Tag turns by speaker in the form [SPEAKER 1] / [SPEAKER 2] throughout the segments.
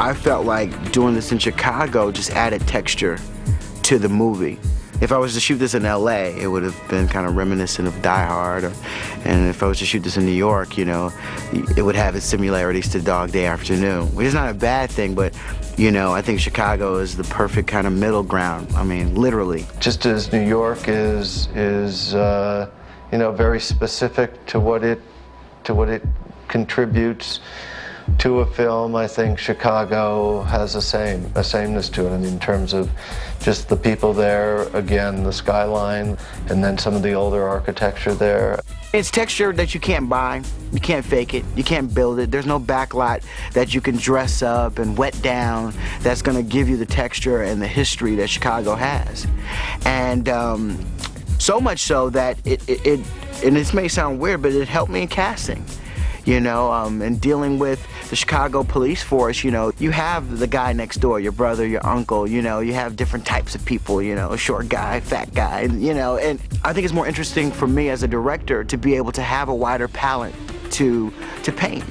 [SPEAKER 1] I felt like doing this in Chicago just added texture to the movie. If I was to shoot this in LA, it would have been kind of reminiscent of Die Hard, and if I was to shoot this in New York, you know, it would have its similarities to Dog Day Afternoon, which is not a bad thing, but, you know, I think Chicago is the perfect kind of middle ground. I mean, literally.
[SPEAKER 2] Just as New York is you know, very specific to what it contributes to a film, I think Chicago has a sameness to it. I mean, in terms of just the people there, again, the skyline, and then some of the older architecture there.
[SPEAKER 1] It's texture that you can't buy, you can't fake it, you can't build it. There's no backlot that you can dress up and wet down that's gonna give you the texture and the history that Chicago has. And so much so that and this may sound weird, but it helped me in casting. You know, and dealing with the Chicago police force, you know, you have the guy next door, your brother, your uncle, you know, you have different types of people, you know, short guy, fat guy, you know, and I think it's more interesting for me as a director to be able to have a wider palette to paint.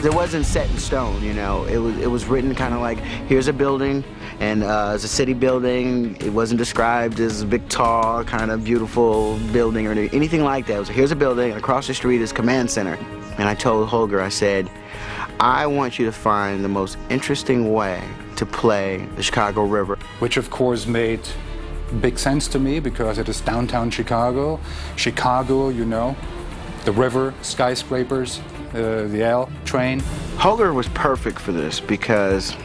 [SPEAKER 1] It wasn't set in stone, you know, it was written kind of like, here's a building, and it's a city building. It wasn't described as a big, tall, kind of beautiful building or anything like that. It was, here's a building, and across the street is Command Center. And I told Holger, I said, I want you to find the most interesting way to play the Chicago River.
[SPEAKER 3] Which of course made big sense to me because it is downtown Chicago. Chicago, you know, the river, skyscrapers, the L train.
[SPEAKER 1] Holger was perfect for this because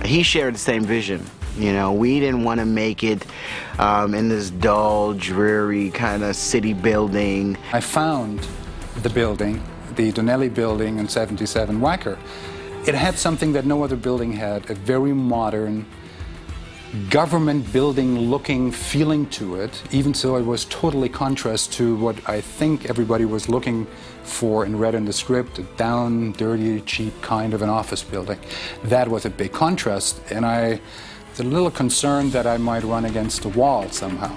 [SPEAKER 1] he shared the same vision. You know, we didn't want to make it in this dull, dreary kind of city building.
[SPEAKER 3] I found the building, the Donnelly building in 77 Wacker. It had something that no other building had, a very modern, government building looking feeling to it, even so it was totally contrast to what I think everybody was looking for and read in the script, a down, dirty, cheap kind of an office building. That was a big contrast, and I was a little concerned that I might run against the wall somehow.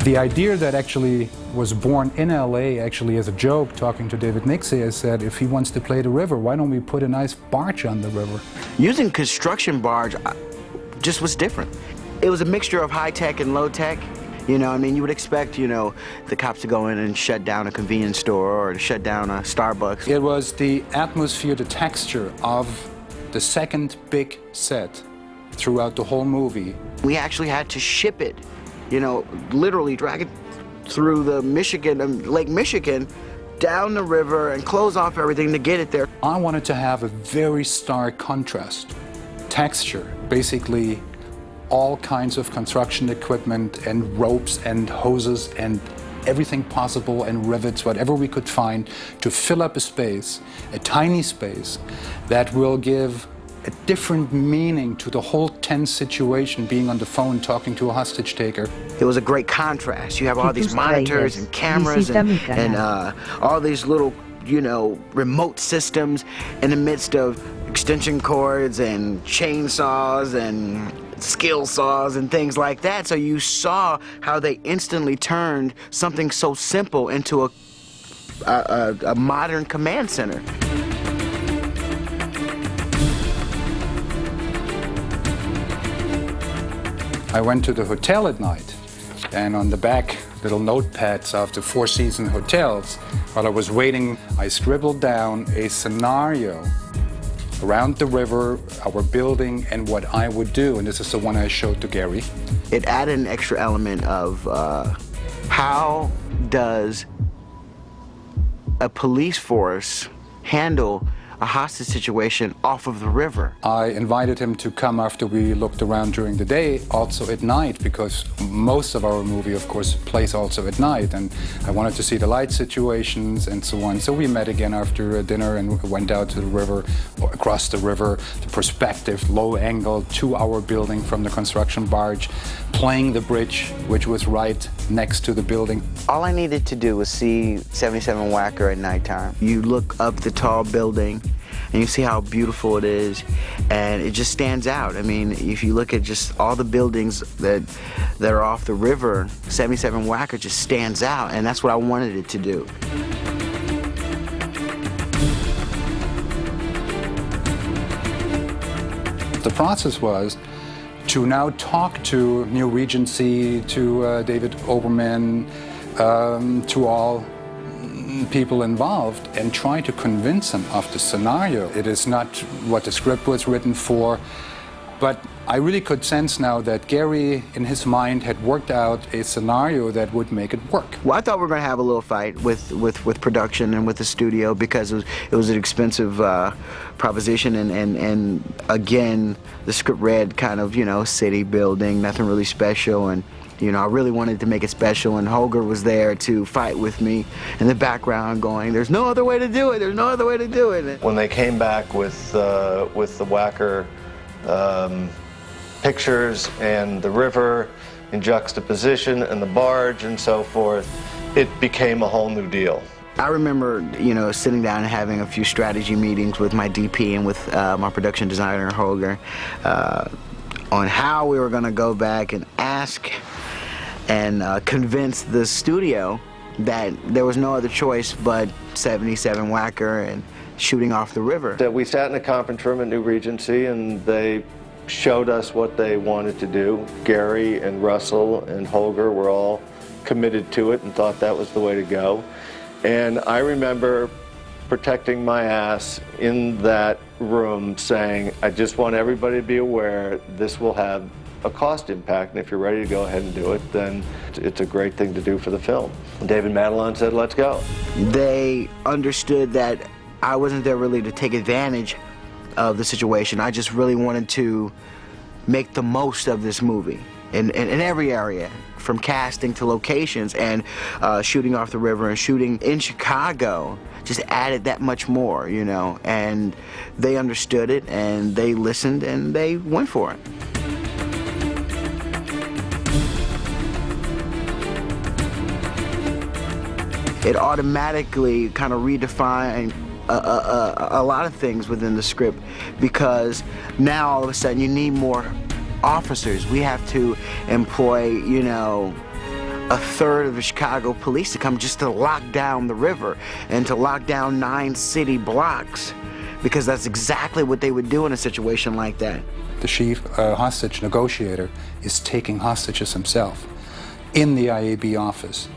[SPEAKER 3] The idea that actually was born in LA, actually as a joke, talking to David Nixie, I said, if he wants to play the river, why don't we put a nice barge on the river?
[SPEAKER 1] Using construction barge just was different. It was a mixture of high tech and low tech. You know, I mean, you would expect, you know, the cops to go in and shut down a convenience store or to shut down a Starbucks.
[SPEAKER 3] It was the atmosphere, the texture of the second big set throughout the whole movie.
[SPEAKER 1] We actually had to ship it, you know, literally drag it through the Lake Michigan, down the river and close off everything to get it there.
[SPEAKER 3] I wanted to have a very stark contrast. Texture, basically all kinds of construction equipment and ropes and hoses and everything possible and rivets, whatever we could find to fill up a space, a tiny space that will give a different meaning to the whole tense situation, being on the phone talking to a hostage taker.
[SPEAKER 1] It was a great contrast. You have all these monitors and cameras and all these little, you know, remote systems in the midst of extension cords and chainsaws and skill saws and things like that. So you saw how they instantly turned something so simple into a modern command center.
[SPEAKER 3] I went to the hotel at night, and on the back little notepads of the Four Seasons hotels, while I was waiting, I scribbled down a scenario around the river, our building, and what I would do, and this is the one I showed to Gary.
[SPEAKER 1] It added an extra element of how does a police force handle a hostage situation off of the river.
[SPEAKER 3] I invited him to come after we looked around during the day, also at night, because most of our movie, of course, plays also at night, and I wanted to see the light situations and so on. So we met again after dinner and went out to the river, or across the river, the perspective, low angle to our building from the construction barge, playing the bridge, which was right next to the building.
[SPEAKER 1] All I needed to do was see 77 Wacker at nighttime. You look up the tall building, and you see how beautiful it is, and it just stands out. I mean, if you look at just all the buildings that are off the river, 77 Wacker just stands out, and that's what I wanted it to do.
[SPEAKER 3] The process was to now talk to New Regency, to David Oberman, to all people involved, and try to convince them of the scenario. It is not what the script was written for, but I really could sense now that Gary, in his mind, had worked out a scenario that would make it work.
[SPEAKER 1] Well, I thought we were going to have a little fight with production and with the studio, because it was an expensive proposition, and again, the script read kind of, you know, city building, nothing really special, and you know, I really wanted to make it special, and Holger was there to fight with me in the background going, there's no other way to do it, there's no other way to do it.
[SPEAKER 2] When they came back with the Wacker pictures and the river in juxtaposition and the barge and so forth, it became a whole new deal.
[SPEAKER 1] I remember, you know, sitting down and having a few strategy meetings with my DP and with my production designer, Holger, on how we were going to go back and ask and convince the studio that there was no other choice but 77 Wacker and shooting off the river.
[SPEAKER 2] We sat in a conference room at New Regency, and they showed us what they wanted to do. Gary and Russell and Holger were all committed to it and thought that was the way to go. And I remember protecting my ass in that room saying, I just want everybody to be aware this will have a cost impact, and if you're ready to go ahead and do it, then it's a great thing to do for the film. David Madelon said, let's go.
[SPEAKER 1] They understood that I wasn't there really to take advantage of the situation. I just really wanted to make the most of this movie in every area, from casting to locations, and shooting off the river and shooting in Chicago just added that much more, you know, and they understood it and they listened and they went for it. It automatically kind of redefined a lot of things within the script, because now all of a sudden you need more officers. We have to employ, you know, a third of the Chicago police to come just to lock down the river and to lock down 9 city blocks, because that's exactly what they would do in a situation like that.
[SPEAKER 3] The chief hostage negotiator is taking hostages himself in the IAB office.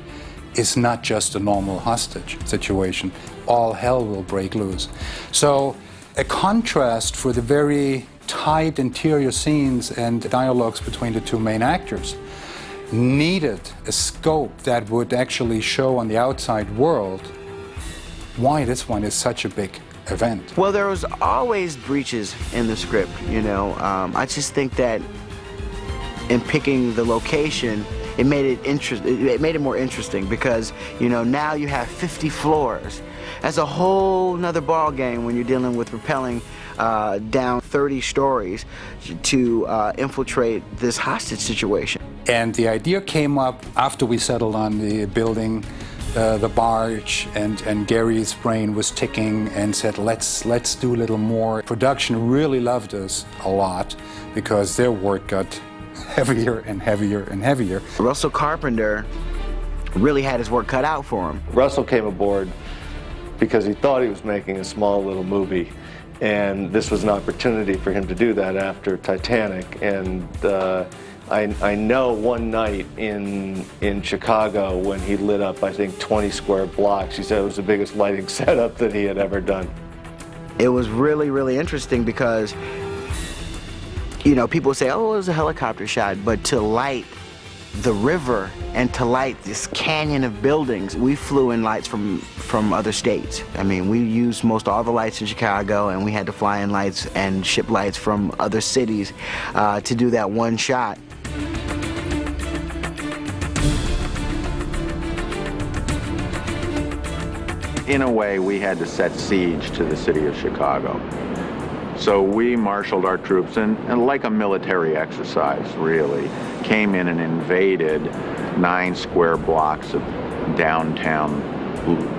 [SPEAKER 3] It's not just a normal hostage situation. All hell will break loose. So a contrast for the very tight interior scenes and dialogues between the two main actors needed a scope that would actually show on the outside world why this one is such a big event.
[SPEAKER 1] Well, there was always breaches in the script, you know. I just think that in picking the location, it made it more interesting, because, you know, now you have 50 floors. That's a whole nother ball game when you're dealing with rappelling down 30 stories to infiltrate this hostage situation.
[SPEAKER 3] And the idea came up after we settled on the building, the barge, and Gary's brain was ticking and said, let's do a little more. Production really loved us a lot because their work got heavier and heavier and heavier.
[SPEAKER 1] Russell Carpenter really had his work cut out for him.
[SPEAKER 2] Russell came aboard because he thought he was making a small little movie, and this was an opportunity for him to do that after Titanic. And I know one night in Chicago when he lit up, I think, 20 square blocks, he said it was the biggest lighting setup that he had ever done.
[SPEAKER 1] It was really, really interesting because, you know, people say, oh, it was a helicopter shot, but to light the river and to light this canyon of buildings, we flew in lights from other states. I mean, we used most all the lights in Chicago, and we had to fly in lights and ship lights from other cities to do that one shot.
[SPEAKER 4] In a way, we had to set siege to the city of Chicago. So we marshaled our troops and like a military exercise, really, came in and invaded 9 square blocks of downtown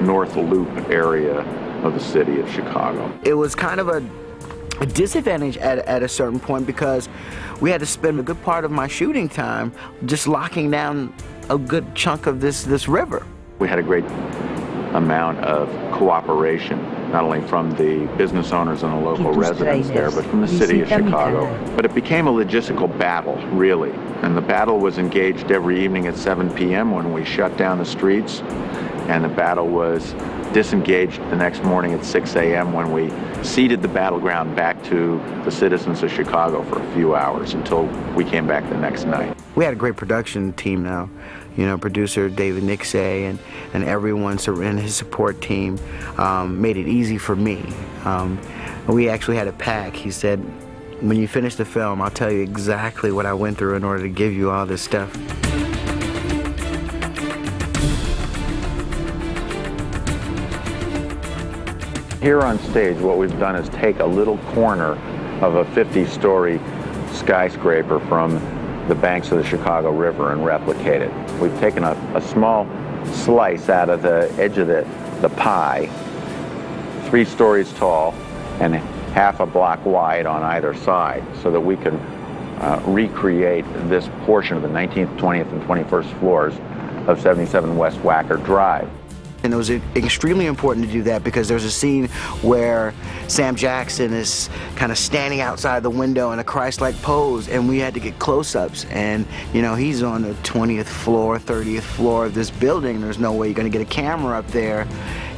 [SPEAKER 4] North Loop area of the city of Chicago.
[SPEAKER 1] It was kind of a disadvantage at a certain point because we had to spend a good part of my shooting time just locking down a good chunk of this river.
[SPEAKER 4] We had a great amount of cooperation, not only from the business owners and the local residents there, but from the city of Chicago. But it became a logistical battle, really. And the battle was engaged every evening at 7 p.m. when we shut down the streets, and the battle was disengaged the next morning at 6 a.m. when we ceded the battleground back to the citizens of Chicago for a few hours until we came back the next night.
[SPEAKER 1] We had a great production team now. You know, producer David Nixay and everyone in his support team made it easy for me. We actually had a pact. He said, when you finish the film, I'll tell you exactly what I went through in order to give you all this stuff.
[SPEAKER 4] Here on stage, what we've done is take a little corner of a 50-story skyscraper from the banks of the Chicago River and replicate it. We've taken a small slice out of the edge of the pie, 3 stories tall and half a block wide on either side, so that we can recreate this portion of the 19th, 20th, and 21st floors of 77 West Wacker Drive.
[SPEAKER 1] And it was extremely important to do that because there's a scene where Sam Jackson is kind of standing outside the window in a Christ-like pose, and we had to get close-ups. And, you know, he's on the 20th floor, 30th floor of this building. There's no way you're going to get a camera up there,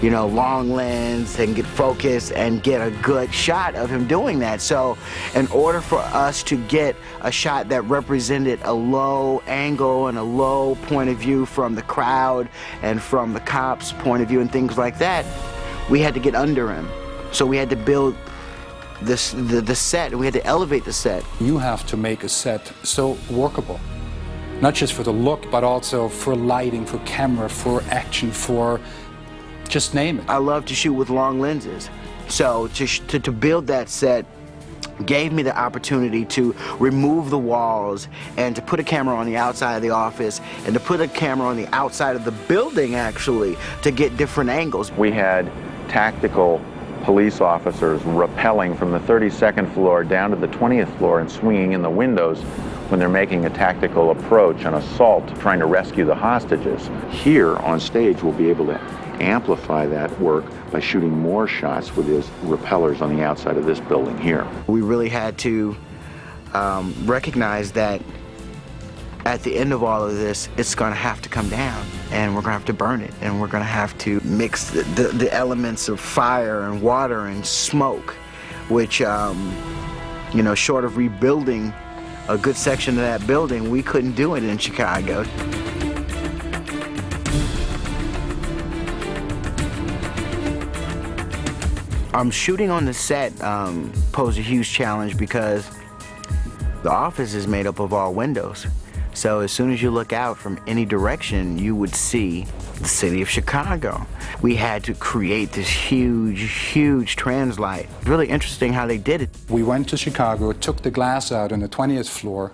[SPEAKER 1] you know, long lens, and get focused and get a good shot of him doing that. So in order for us to get a shot that represented a low angle and a low point of view from the crowd and from the cops' point of view and things like that, we had to get under him. So we had to build the set, and we had to elevate the set.
[SPEAKER 3] You have to make a set so workable, not just for the look, but also for lighting, for camera, for action, for just name it.
[SPEAKER 1] I love to shoot with long lenses. So to build that set gave me the opportunity to remove the walls and to put a camera on the outside of the office and to put a camera on the outside of the building, actually, to get different angles.
[SPEAKER 4] We had tactical police officers rappelling from the 32nd floor down to the 20th floor and swinging in the windows when they're making a tactical approach, an assault, trying to rescue the hostages. Here on stage, we'll be able to amplify that work by shooting more shots with these rappellers on the outside of this building here.
[SPEAKER 1] We really had to recognize that at the end of all of this, it's going to have to come down, and we're going to have to burn it, and we're going to have to mix the elements of fire and water and smoke, which, you know, short of rebuilding a good section of that building, we couldn't do it in Chicago. Shooting on the set posed a huge challenge because the office is made up of all windows. So as soon as you look out from any direction, you would see the city of Chicago. We had to create this huge translight. Really interesting how they did it.
[SPEAKER 3] We went to Chicago, took the glass out on the 20th floor,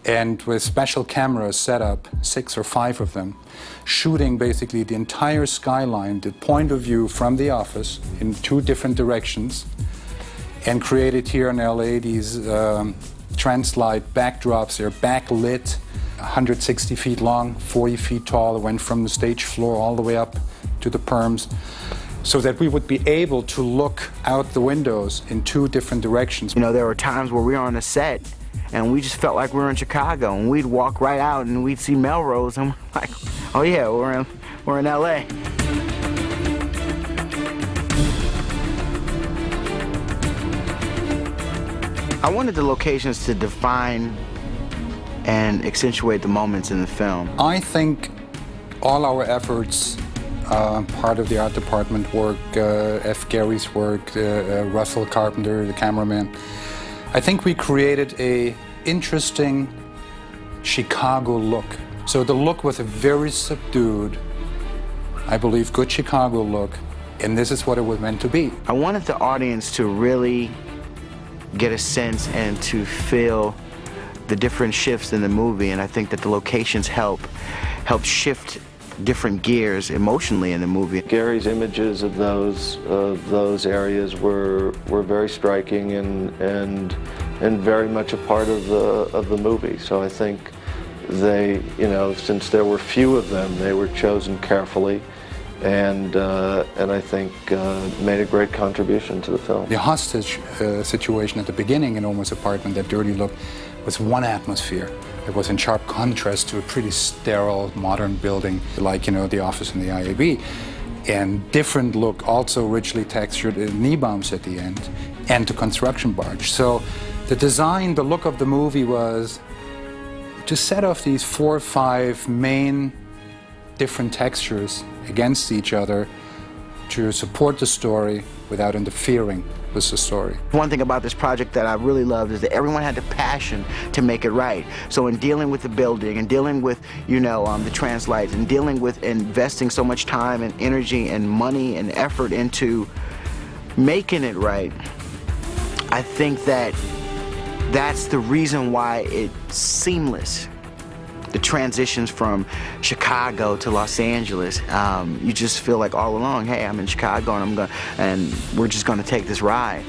[SPEAKER 3] and with special cameras set up, 6 or 5 of them, shooting basically the entire skyline, the point of view from the office in 2 different directions, and created here in LA these translight backdrops. They're backlit, 160 feet long, 40 feet tall. It went from the stage floor all the way up to the perms, so that we would be able to look out the windows in 2 different directions.
[SPEAKER 1] You know, there were times where we were on a set and we just felt like we were in Chicago, and we'd walk right out and we'd see Melrose, and we're like, oh yeah, we're in LA. I wanted the locations to define and accentuate the moments in the film.
[SPEAKER 3] I think all our efforts, part of the art department work, F. Gary's work, Russell Carpenter, the cameraman, I think we created a interesting Chicago look. So the look was a very subdued, I believe, good Chicago look, and this is what it was meant to be.
[SPEAKER 1] I wanted the audience to really get a sense and to feel the different shifts in the movie, and I think that the locations help shift different gears emotionally in the movie.
[SPEAKER 2] Gary's images of those areas were very striking and very much a part of the movie. So I think they, since there were few of them, they were chosen carefully, and I think made a great contribution to the film.
[SPEAKER 3] The hostage situation at the beginning in Omar's apartment, that dirty look, was one atmosphere. It was in sharp contrast to a pretty sterile modern building like, the office in the IAB. And different look, also richly textured, knee bombs at the end, and the construction barge. So the design, the look of the movie was to set off these 4 or 5 main different textures against each other to support the story without interfering with the story.
[SPEAKER 1] One thing about this project that I really loved is that everyone had the passion to make it right. So in dealing with the building and dealing with, the trans lights and dealing with investing so much time and energy and money and effort into making it right, I think that that's the reason why it's seamless. The transitions from Chicago to Los Angeles, you just feel like all along, hey, I'm in Chicago and we're just gonna take this ride.